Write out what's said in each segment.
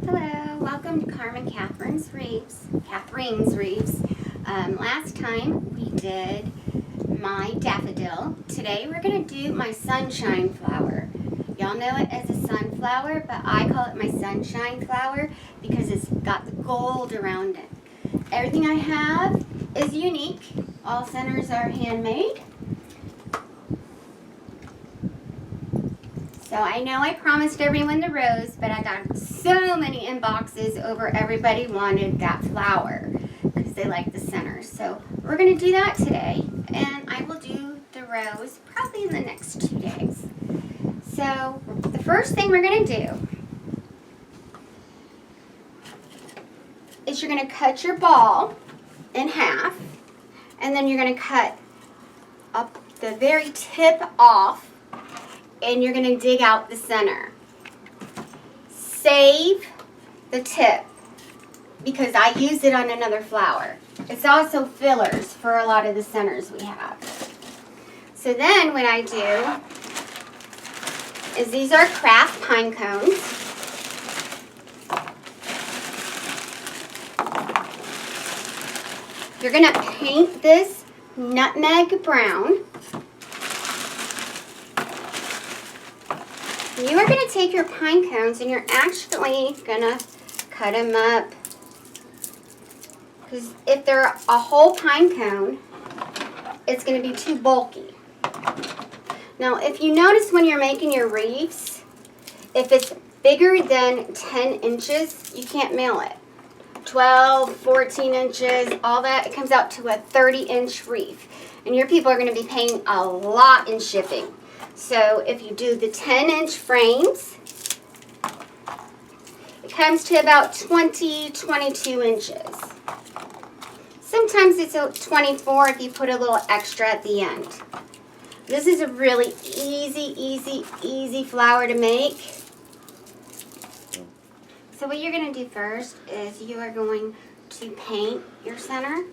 Hello, welcome to Katharine's Wreaths. Last time we did my daffodil. Today we're going to do my sunshine flower. Y'all know it as a sunflower, but I call it my sunshine flower because it's got the gold around it. Everything I have is unique. All centers are handmade. So I know I promised everyone the rose, but I got so many inboxes over everybody wanted that flower because they like the center. So we're going to do that today, and I will do the rose probably in the next 2 days. So the first thing we're going to do is you're going to cut your ball in half, and then you're going to cut up the very tip off, and you're going to dig out the center. Save the tip because I use it on another flower. It's also fillers for a lot of the centers we have. So then what I do is these are craft pine cones. You're going to paint this nutmeg brown. You are going to take your pine cones and you're actually going to cut them up. Because if they're a whole pine cone, it's going to be too bulky. Now, if you notice when you're making your wreaths, if it's bigger than 10 inches, you can't mail it. 12, 14 inches, all that, it comes out to a 30-inch wreath. And your people are going to be paying a lot in shipping. So if you do the 10-inch frames, it comes to about 20, 22 inches. Sometimes it's a 24 if you put a little extra at the end. This is a really easy flower to make. So what you're going to do first is you are going to paint your center,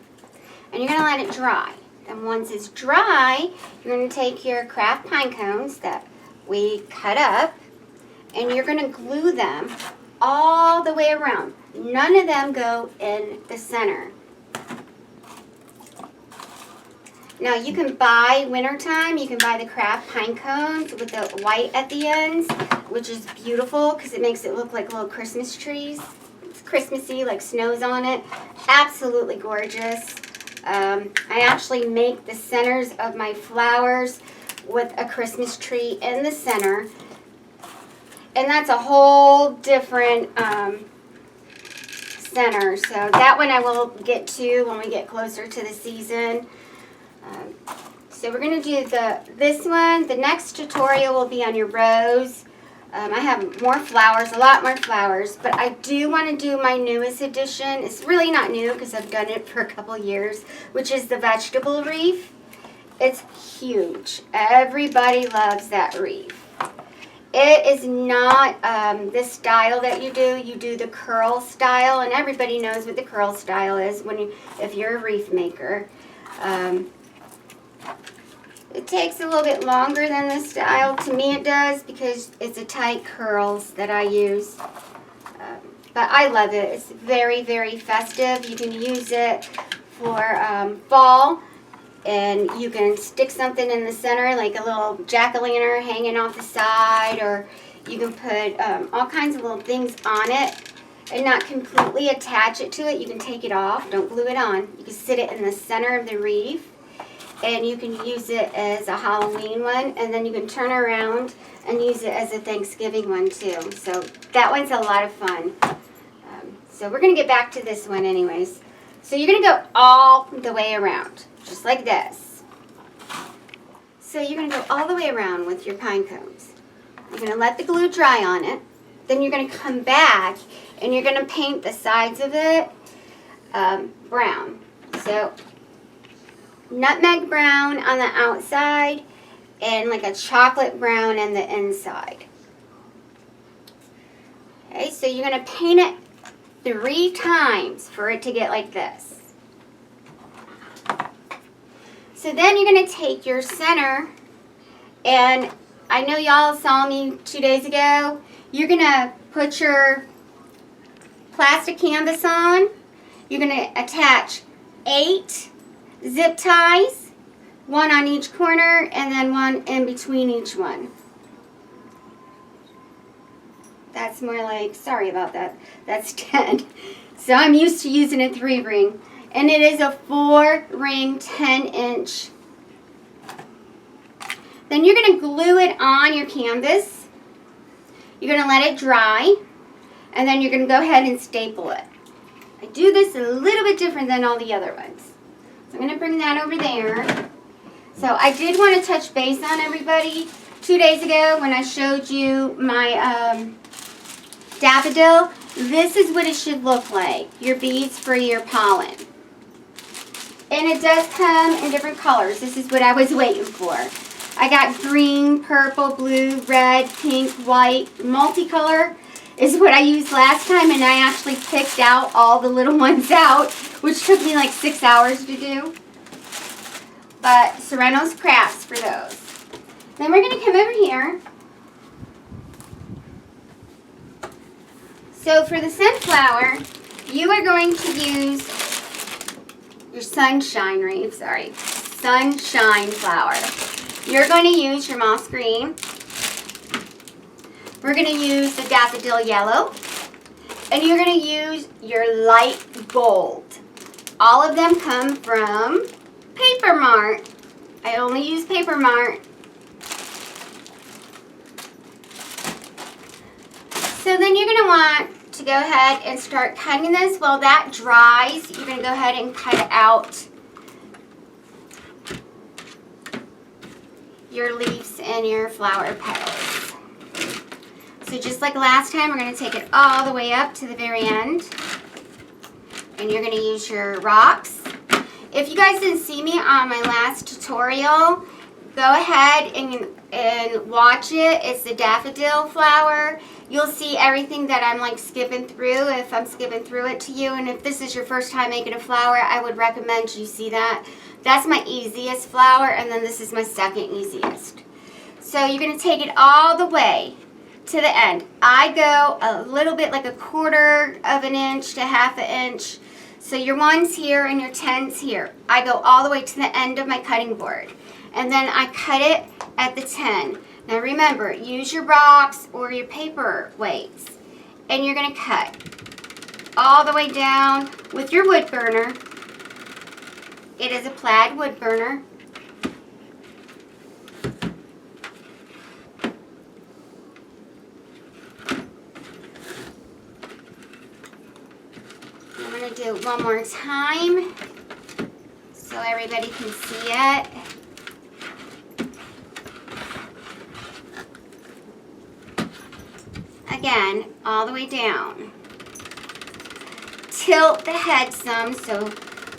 and you're going to let it dry. And once it's dry, you're going to take your craft pine cones that we cut up, and you're going to glue them all the way around. None of them go in the center. Now you can buy, wintertime, you can buy the craft pine cones with the white at the ends, which is beautiful because it makes it look like little Christmas trees. It's Christmassy, like snow's on it. Absolutely gorgeous. I actually make the centers of my flowers with a Christmas tree in the center. And that's a whole different center. So that one I will get to when we get closer to the season. So we're going to do this one. The next tutorial will be on your rose. I have more flowers, a lot more flowers, but I do want to do my newest addition. It's really not new because I've done it for a couple years, which is the vegetable wreath. It's huge. Everybody loves that wreath. It is not this style that you do. You do the curl style, and everybody knows what the curl style is if you're a wreath maker. It takes a little bit longer than this style. To me it does because it's a tight curls that I use. But I love it. It's very, very festive. You can use it for fall, and you can stick something in the center like a little jack-o'-lantern hanging off the side, or you can put all kinds of little things on it and not completely attach it to it. You can take it off. Don't glue it on. You can sit it in the center of the wreath. And you can use it as a Halloween one, and then you can turn around and use it as a Thanksgiving one too. So that one's a lot of fun. So we're going to get back to this one anyways. So you're going to go all the way around, just like this. So you're going to go all the way around with your pine cones. You're going to let the glue dry on it. Then you're going to come back, and you're going to paint the sides of it brown. So nutmeg brown on the outside and like a chocolate brown on the inside. Okay, so you're going to paint it 3 times for it to get like this. So then you're going to take your center, and I know y'all saw me 2 days ago. You're going to put your plastic canvas on. You're going to attach 8 zip ties, 1 on each corner and then 1 in between each one. That's more like, sorry about that, that's 10. So I'm used to using a 3-ring. And it is a 4-ring 10-inch. Then you're going to glue it on your canvas. You're going to let it dry. And then you're going to go ahead and staple it. I do this a little bit different than all the other ones. So I'm going to bring that over there. So I did want to touch base on everybody. 2 days ago when I showed you my daffodil, this is what it should look like. Your beads for your pollen. And it does come in different colors. This is what I was waiting for. I got green, purple, blue, red, pink, white. Multicolor is what I used last time, and I actually picked out all the little ones out, which took me like 6 hours to do. But Sereno's Crafts for those. Then we're going to come over here. So for the sunflower, you are going to use your sunshine wreath, sunshine flower. You're going to use your moss green. We're going to use the daffodil yellow. And you're going to use your light gold. All of them come from Paper Mart. I only use Paper Mart. So then you're going to want to go ahead and start cutting this. While that dries, you're going to go ahead and cut out your leaves and your flower petals. So just like last time, we're going to take it all the way up to the very end. And you're going to use your rocks. If you guys didn't see me on my last tutorial, go ahead and watch it. It's the daffodil flower. You'll see everything that I'm like skipping through if I'm skipping through it to you. And if this is your first time making a flower, I would recommend you see that. That's my easiest flower, and then this is my second easiest. So you're going to take it all the way to the end. I go a little bit like 1/4 of an inch to 1/2 inch. So your 1's here and your 10's here. I go all the way to the end of my cutting board. And then I cut it at the 10. Now remember, use your rocks or your paper weights. And you're going to cut all the way down with your wood burner. It is a plaid wood burner. I'm going to do it one more time so everybody can see it. Again, all the way down. Tilt the head some so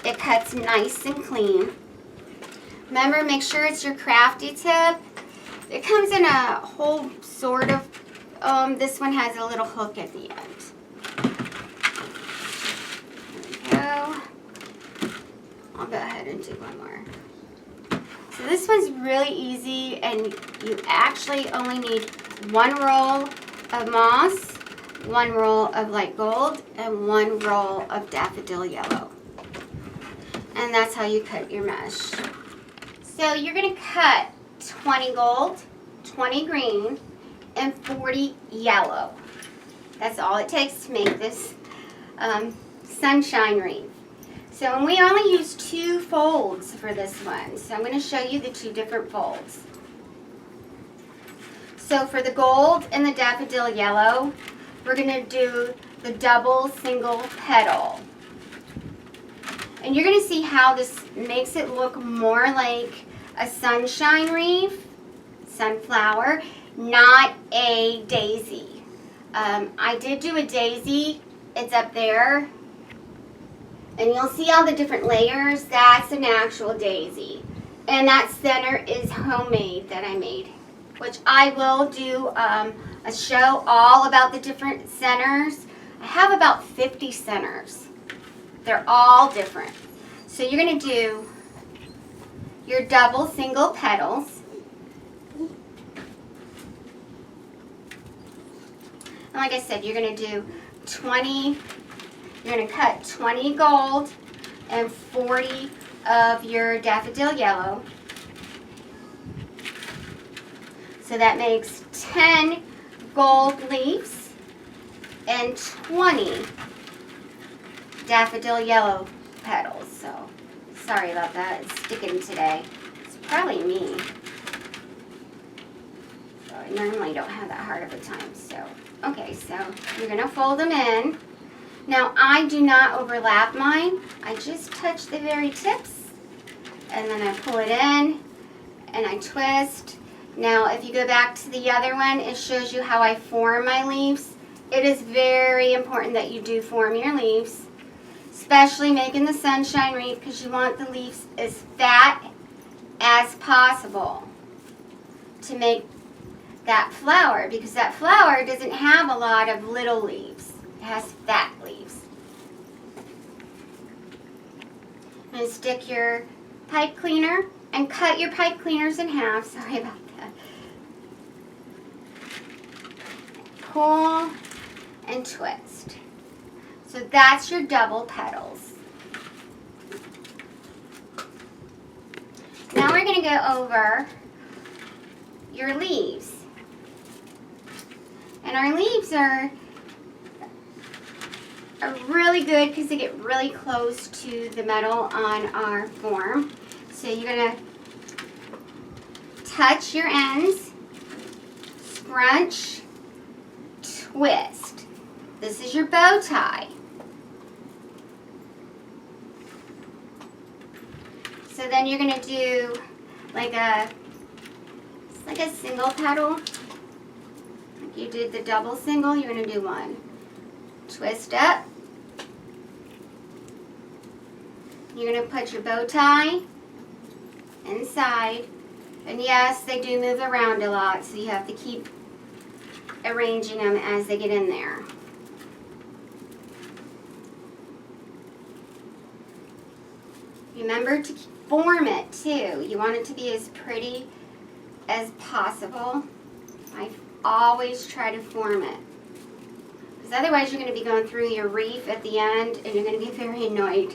it cuts nice and clean. Remember, make sure it's your crafty tip. It comes in a whole sort of, this one has a little hook at the end. There we go. I'll go ahead and do one more. So this one's really easy, and you actually only need 1 roll of moss, 1 roll of light gold, and 1 roll of daffodil yellow. And that's how you cut your mesh. So you're going to cut 20 gold, 20 green, and 40 yellow. That's all it takes to make this sunshine wreath. So and we only use 2 folds for this one. So I'm going to show you the 2 different folds. So for the gold and the daffodil yellow, we're going to do the double single petal. And you're going to see how this makes it look more like a sunshine wreath, sunflower, not a daisy. I did do a daisy. It's up there. And you'll see all the different layers. That's an actual daisy. And that center is homemade that I made, which I will do a show all about the different centers. I have about 50 centers. They're all different. So you're going to do your double single petals. And like I said, you're going to do 20 You're going to cut 20 gold and 40 of your daffodil yellow. So that makes 10 gold leaves and 20 daffodil yellow petals. So sorry about that, it's sticking today. It's probably me. So I normally don't have that hard of a time. So, okay, so you're gonna fold them in. Now I do not overlap mine. I just touch the very tips and then I pull it in and I twist. Now if you go back to the other one, it shows you how I form my leaves. It is very important that you do form your leaves, especially making the sunshine wreath, because you want the leaves as fat as possible to make that flower, because that flower doesn't have a lot of little leaves. It has fat leaves. I'm going to stick your pipe cleaner and cut your pipe cleaners in half. Sorry about that. Pull and twist. So that's your double petals. Now we're going to go over your leaves. And our leaves are really good because they get really close to the metal on our form. So you're going to touch your ends, scrunch, twist. This is your bow tie. So then you're going to do like a single petal. Like you did the double single, you're going to do one. Twist up. You're going to put your bow tie inside. And yes, they do move around a lot, so you have to keep arranging them as they get in there. Remember to form it too. You want it to be as pretty as possible. I always try to form it, because otherwise you're going to be going through your wreath at the end and you're going to be very annoyed.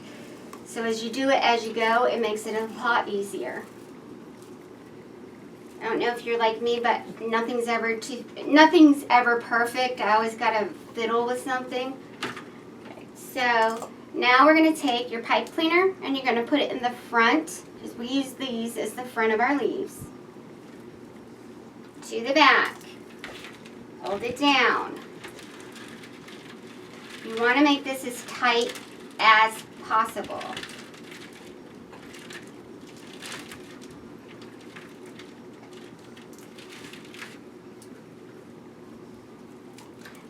So as you do it as you go, it makes it a lot easier. I don't know if you're like me, but nothing's ever perfect. I always got to fiddle with something. Okay, so now we're going to take your pipe cleaner and you're going to put it in the front, because we use these as the front of our leaves, to the back. Hold it down. You want to make this as tight as possible.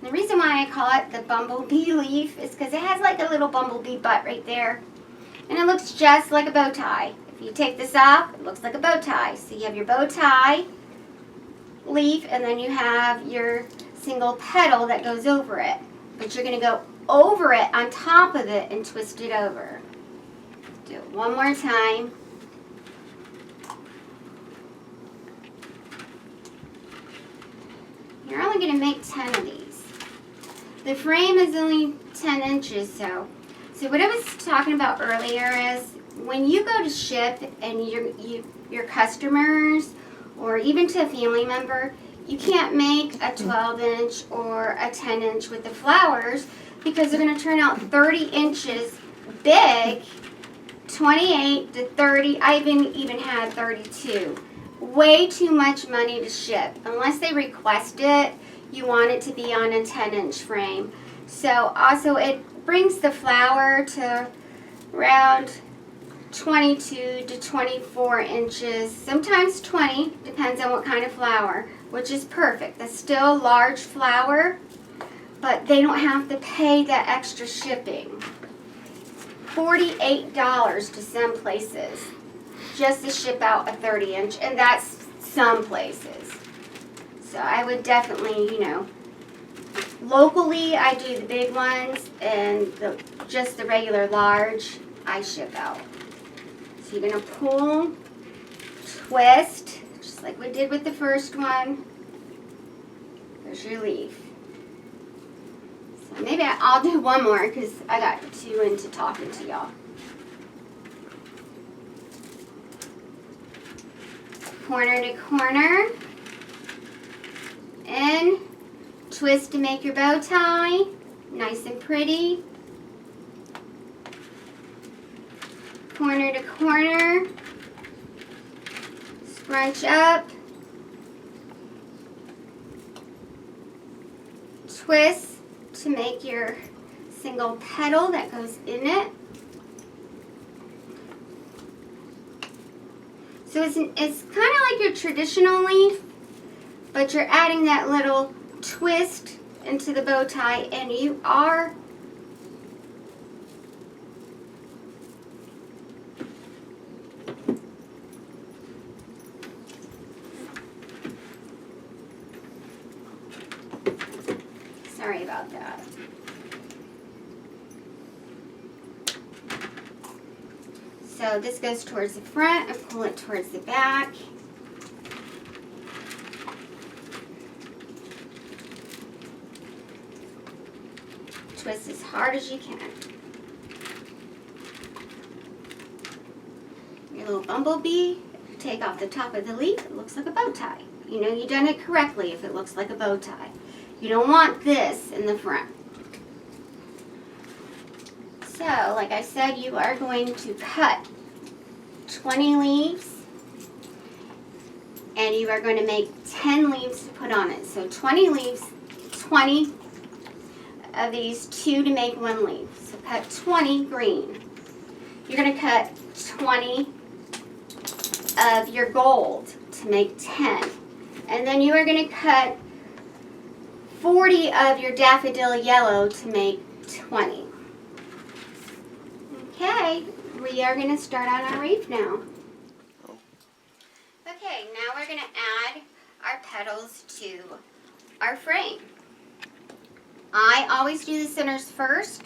The reason why I call it the bumblebee leaf is because it has like a little bumblebee butt right there. And it looks just like a bow tie. If you take this off, it looks like a bow tie. So you have your bow tie leaf, and then you have your single petal that goes over it. But you're going to go over it, on top of it, and twist it over. Do it one more time. You're only going to make 10 of these. The frame is only 10 inches, so what I was talking about earlier is when you go to ship and your customers, or even to a family member, you can't make a 12-inch or a 10-inch with the flowers, because they're going to turn out 30 inches big, 28 to 30. I even had 32. Way too much money to ship. Unless they request it, you want it to be on a 10-inch frame. So also it brings the flower to around 22 to 24 inches, sometimes 20, depends on what kind of flower, which is perfect. That's still a large flower, but they don't have to pay that extra shipping. $48 to some places just to ship out a 30-inch, and that's some places. So I would definitely, locally I do the big ones, and just the regular large I ship out. So you're going to pull, twist, just like we did with the first one. There's your leaf. So Maybe I'll do one more because I got too into talking to y'all. Corner to corner. And twist to make your bow tie. Nice and pretty. Corner to corner. Scrunch up. Twist to make your single petal that goes in it. So it's kind of like your traditional leaf, but you're adding that little twist into the bow tie, and you are sorry about that. So this goes towards the front and pull it towards the back. Twist as hard as you can. Your little bumblebee, take off the top of the leaf, it looks like a bow tie. You know you've done it correctly if it looks like a bow tie. You don't want this in the front. So, like I said, you are going to cut 20 leaves, and you are going to make 10 leaves to put on it. So 20 leaves, 20 of these, 2 to make 1 leaf. So cut 20 green. You're going to cut 20 of your gold to make 10. And then you are going to cut 40 of your daffodil yellow to make 20. Okay, we are going to start on our wreath now. Okay, now we're going to add our petals to our frame. I always do the centers first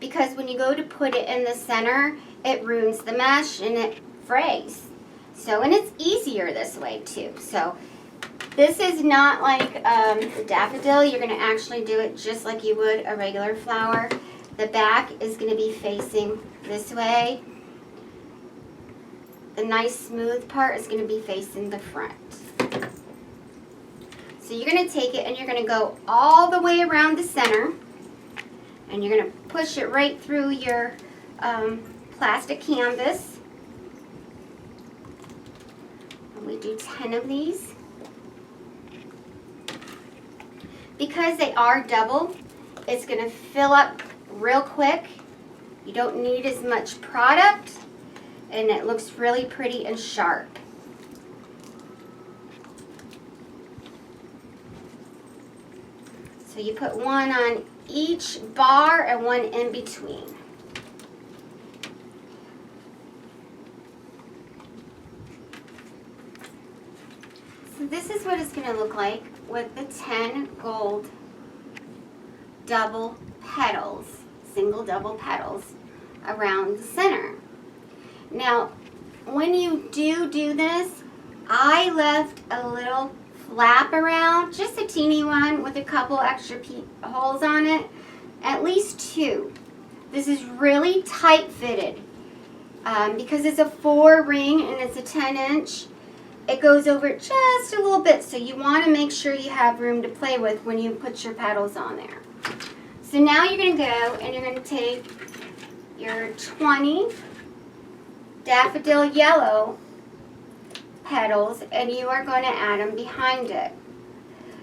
because when you go to put it in the center, it ruins the mesh and it frays. So, and it's easier this way too. So, this is not like the daffodil. You're going to actually do it just like you would a regular flower. The back is going to be facing this way. The nice smooth part is going to be facing the front. So you're going to take it and you're going to go all the way around the center. And you're going to push it right through your plastic canvas. And we do 10 of these. Because they are double, it's going to fill up real quick. You don't need as much product, and it looks really pretty and sharp. So you put one on each bar and one in between. So this is what it's going to look like with the 10 gold double petals, single double petals around the center. Now, when you do this, I left a little flap around, just a teeny one with a couple extra holes on it, at least 2. This is really tight fitted because it's a 4 ring and it's a 10-inch. It goes over just a little bit, so you want to make sure you have room to play with when you put your petals on there. So now you're going to go and you're going to take your 20 daffodil yellow petals and you are going to add them behind it.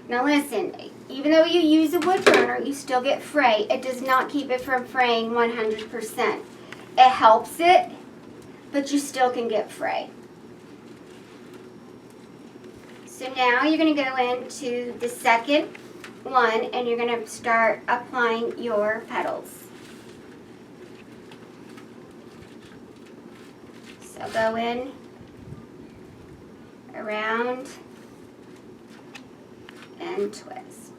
Now listen, even though you use a wood burner, you still get fray. It does not keep it from fraying 100%. It helps it, but you still can get fray. So now you're going to go into the second one and you're going to start applying your petals. So go in, around, and twist.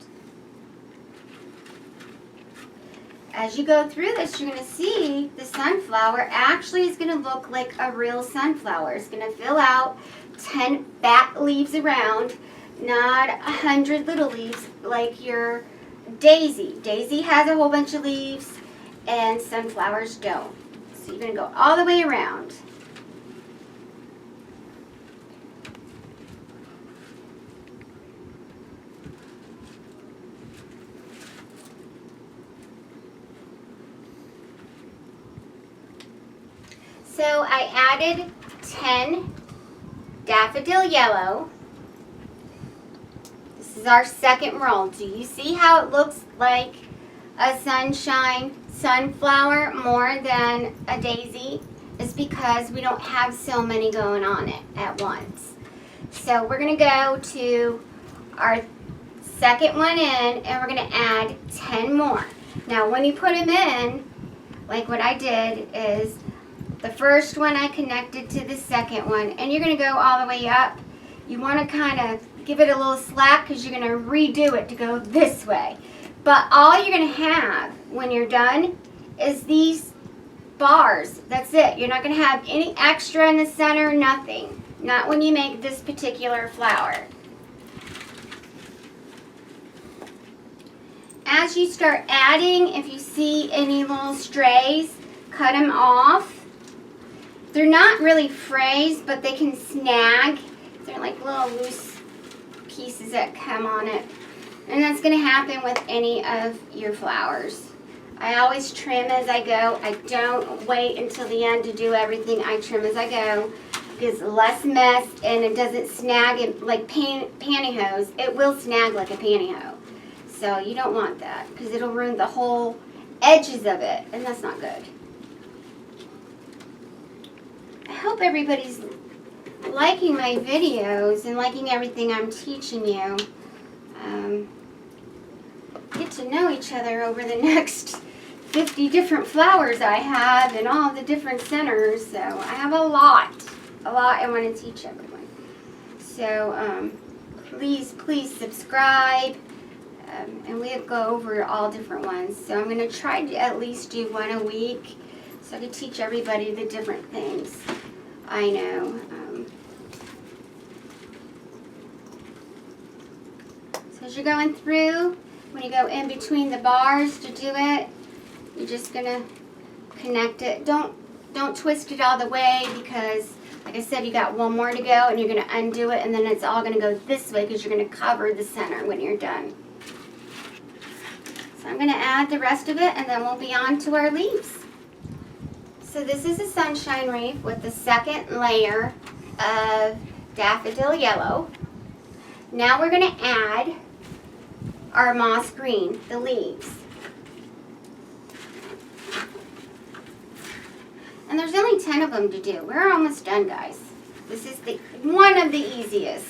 As you go through this, you're going to see the sunflower actually is going to look like a real sunflower. It's going to fill out 10 fat leaves around, not 100 little leaves like your daisy. Daisy has a whole bunch of leaves and sunflowers don't. So you're going to go all the way around. So I added 10 daffodil yellow. This is our second roll. Do you see how it looks like a sunflower more than a daisy? It's because we don't have so many going on it at once. So we're going to go to our second one in, and we're going to add 10 more. Now when you put them in, like what I did is the first one I connected to the second one, and you're going to go all the way up. You want to kind of give it a little slack because you're going to redo it to go this way. But all you're going to have when you're done is these bars. That's it. You're not going to have any extra in the center, nothing. Not when you make this particular flower. As you start adding, if you see any little strays, cut them off. They're not really frays, but they can snag. They're like little loose pieces that come on it. And that's going to happen with any of your flowers. I always trim as I go. I don't wait until the end to do everything. I trim as I go. Gives less mess and it doesn't snag it like pantyhose. It will snag like a pantyhose. So you don't want that because it'll ruin the whole edges of it, and that's not good. I hope everybody's liking my videos and liking everything I'm teaching you. Get to know each other over the next 50 different flowers I have in all the different centers. So I have a lot I want to teach everyone. So please subscribe, and we'll go over all different ones. So I'm going to try to at least do one a week so I can teach everybody the different things I know. So as you're going through, when you go in between the bars to do it, you're just going to connect it. Don't twist it all the way because, like I said, you got one more to go and you're going to undo it and then it's all going to go this way because you're going to cover the center when you're done. So I'm going to add the rest of it and then we'll be on to our leaves. So this is a sunshine wreath with the second layer of daffodil yellow. Now we're going to add our moss green, the leaves. And there's only 10 of them to do. We're almost done, guys. This is one of the easiest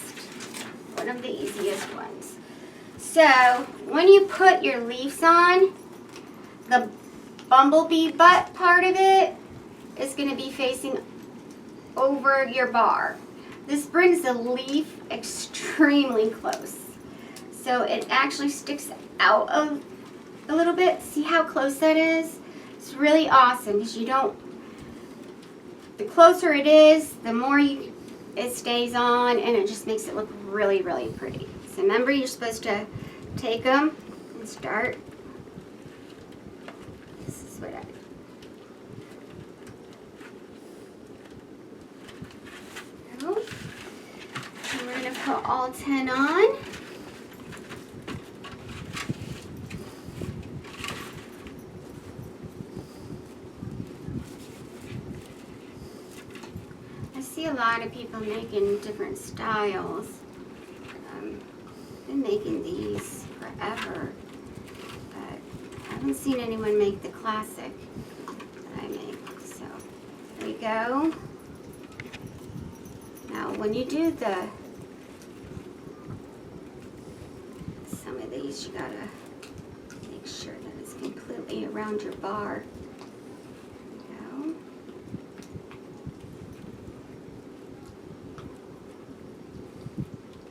ones. So when you put your leaves on, the bumblebee butt part of it is going to be facing over your bar. This brings the leaf extremely close. So it actually sticks out a little bit. See how close that is? It's really awesome because the closer it is, the more it stays on, and it just makes it look really, really pretty. So remember, you're supposed to take them and start. This is what I do. And we're going to put all 10 on. I see a lot of people making different styles. I've been making these forever, but I haven't seen anyone make the classic that I make. So there we go. Now when you do some of these, you gotta make sure that it's completely around your bar. There we go.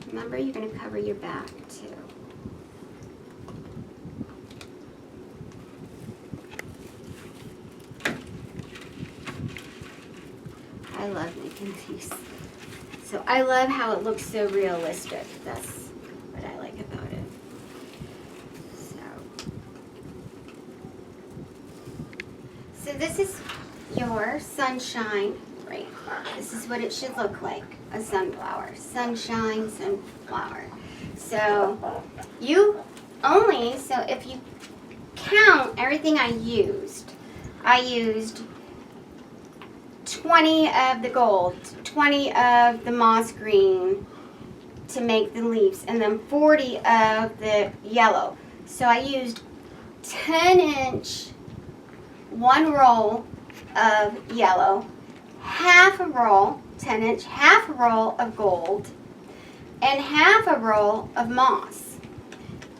Remember, you're going to cover your back too. I love making these. So I love how it looks so realistic. That's what I like about it. So So this is your sunshine wreath. This is what it should look like, a sunflower. Sunshine, sunflower. So if you count everything I used 20 of the gold, 20 of the moss green to make the leaves, and then 40 of the yellow. So I used 10-inch, one roll of yellow, half a roll, 10-inch, half a roll of gold, and half a roll of moss.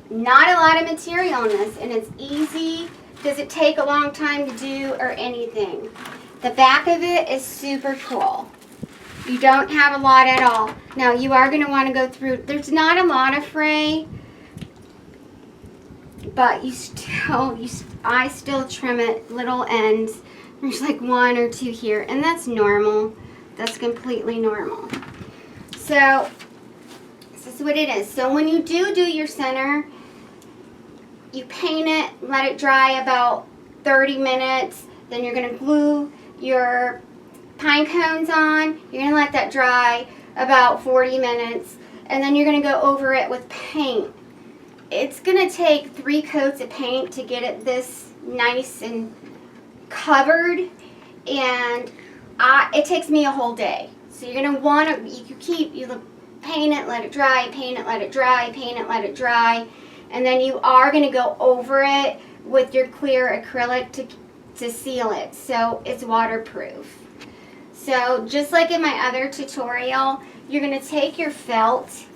Not a lot of material in this, and it's easy. Does it take a long time to do or anything? The back of it is super cool. You don't have a lot at all. Now you are going to want to go through, there's not a lot of fray, but I still trim it little ends. There's like 1 or 2 here, and that's normal. That's completely normal. So this is what it is. So when you do your center, you paint it, let it dry about 30 minutes. Then you're going to glue your pine cones on. You're going to let that dry about 40 minutes. And then you're going to go over it with paint. It's going to take 3 coats of paint to get it this nice and covered. And it takes me a whole day. So you're going to want to, you paint it, let it dry, paint it, let it dry, paint it, let it dry. And then you are going to go over it with your clear acrylic to seal it, so it's waterproof. So just like in my other tutorial, you're going to take your felt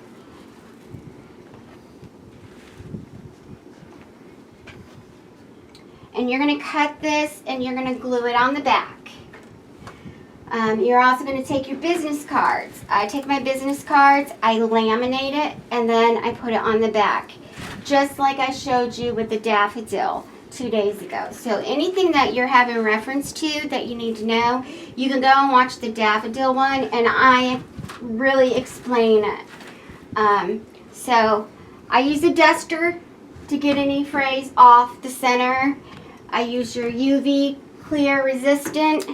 and you're going to cut this and you're going to glue it on the back. You're also going to take your business cards. I take my business cards, I laminate it, and then I put it on the back, just like I showed you with the daffodil 2 days ago. So anything that you're having reference to that you need to know, you can go and watch the daffodil one, and I really explain it. So I use a duster to get any frays off the center. I use your UV clear resistant.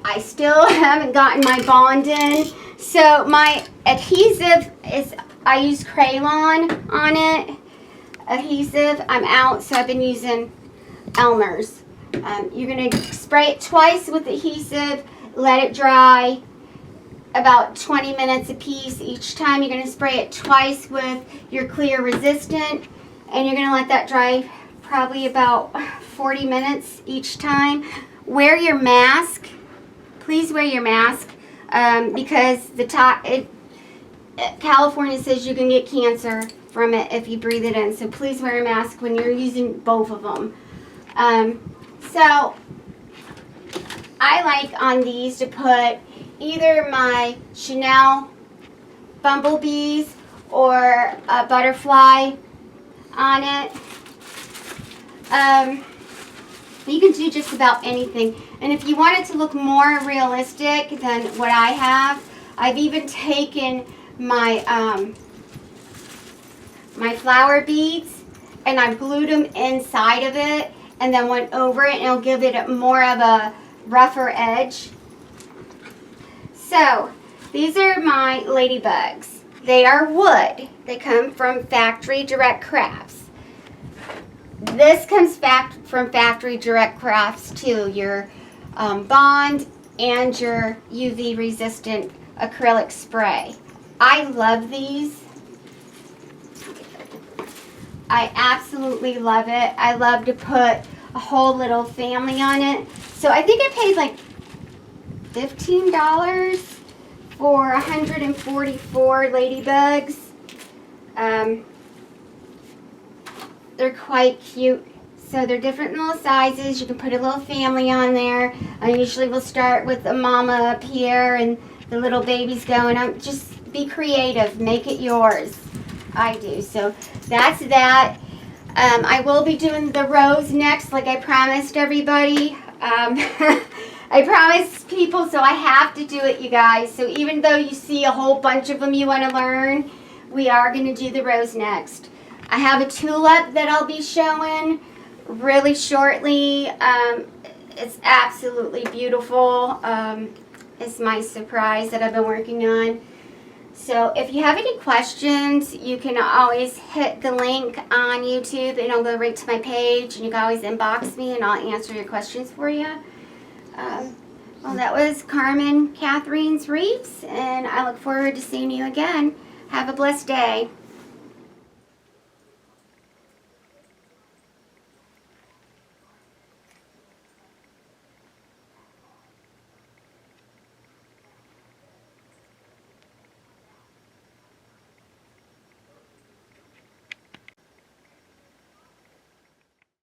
I still haven't gotten my bond in. So my adhesive is, I use Crayon on it. Adhesive, I'm out, so I've been using Elmer's. You're going to spray it twice with adhesive, let it dry about 20 minutes a piece. Each time you're going to spray it twice with your clear resistant, and you're going to let that dry probably about 40 minutes each time. Wear your mask. Please wear your mask because California says you can get cancer from it if you breathe it in. So please wear a mask when you're using both of them. So I like on these to put either my Chanel bumblebees or a butterfly on it. You can do just about anything. And if you want it to look more realistic than what I have, I've even taken my my flower beads and I glued them inside of it and then went over it, and it'll give it more of a rougher edge. So these are my ladybugs. They are wood. They come from Factory Direct Crafts. This comes back from Factory Direct Crafts too, your bond and your UV resistant acrylic spray. I love these. I absolutely love it. I love to put a whole little family on it. So I think I paid like $15 for 144 ladybugs. They're quite cute. So they're different little sizes. You can put a little family on there. I usually will start with the mama up here and the little babies going up. Just be creative. Make it yours. I do. So that's that. I will be doing the rose next, like I promised everybody. I promised people, so I have to do it, you guys. So even though you see a whole bunch of them you want to learn, we are going to do the rose next. I have a tulip that I'll be showing really shortly. It's absolutely beautiful. It's my surprise that I've been working on. So if you have any questions, you can always hit the link on YouTube and it'll go right to my page, and you can always inbox me and I'll answer your questions for you. Well, that was Carmen, Katharine's Wreaths, and I look forward to seeing you again. Have a blessed day.